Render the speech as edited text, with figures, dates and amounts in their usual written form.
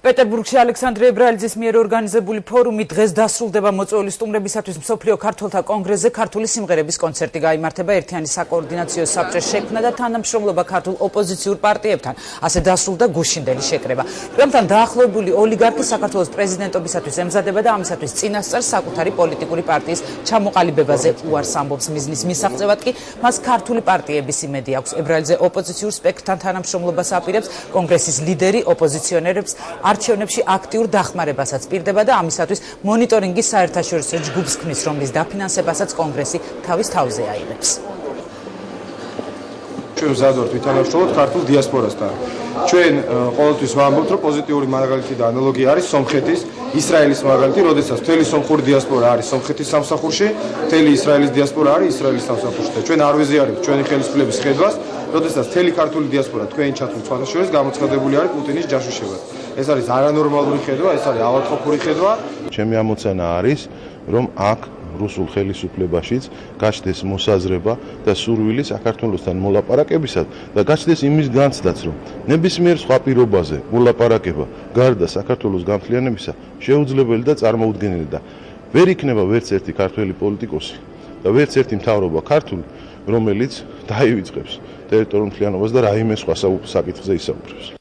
პეტერბურგში ალექსანდრე ებრალიძის მიერ ორგანიზებული ფორუმი დღეს დასრულდება. მოწვეული სტუმრებისათვის მსოფლიო ქართველთა კონგრესზე ქართული სიმღერების კონცერტი გაიმართება. ერთიანი საკოორდინაციო საბჭოს შექმნა და თანამშრომლობა ქართულ ოპოზიციურ პარტიებთან. ასე დასრულდა გუშინდელი შეკრება. პრემთან დაახლოებული ოლიგარქი საქართველოს პრეზიდენტობისათვის ემზადება და ამისათვის წინასწარ საკუთარი პოლიტიკური პარტიის ჩამოყალიბებაზე უარს ამბობს. მიზნის მისაღწევად კი მას ქართული პარტიების იმედი აქვს. ებრალიძე ოპოზიციურ სპექტრთან თანამშრომლობას აპირებს. კონგრესის ლიდერი ოპოზიციონერებს არჩევნებში აქტიურ დახმარებასაც პირდება და ამისათვის მონიტორინგის საერთაშორისო ჯგუფს ქმნის, რომლის დაფინანსებასაც კონგრესი თავის თავზე აიღებს. ჩვენ ვზადვართ ვითანამშრომლოთ ქართულ დიასპორასთან. ჩვენ ყოველთვის ვამბობთ, რომ პოზიტიური მაგალითი და ანალოგია არის სომხეთის, ისრაელის მაგალითი, როდესაც მთელი სომხური დიასპორა არის სომხეთის სამსახურში, მთელი ისრაელის დიასპორა არის ისრაელის სამსახურში და ჩვენ არ ვეზიარებთ ჩვენი ხელისუფლების ხედვას, როდესაც მთელი ქართული დიასპორა თქვენი ჩათვლით სხვადასხვა გამოცხადებული არის პუტინის ჯაშუშებად. ეს არის არანორმალური ხედვა, ეს არის ავადმყოფური ხედვა. ჩემი ამოცანა არის, რომ აქ რუსულ ხელისუფლებაშიც გაჩნდეს მოსაზრება და სურვილი საქართველოსთან მოლაპარაკებისად და გაჩნდეს იმის განცდაც, რომ ნებისმიერ სხვა პირობაზე მოლაპარაკება გარდა საქართველოს განთლიანებისა შეუძლებელი და წარმოუდგენელი და ვერ იქნება ვერც ერთი ქართველი პოლიტიკოსი და ვერც ერთი მთავრობა ქართული, რომელიც დაივიწყებს ტერიტორიულ მთლიანობას და რაიმე სხვა საკითხზე ისაუბრებს.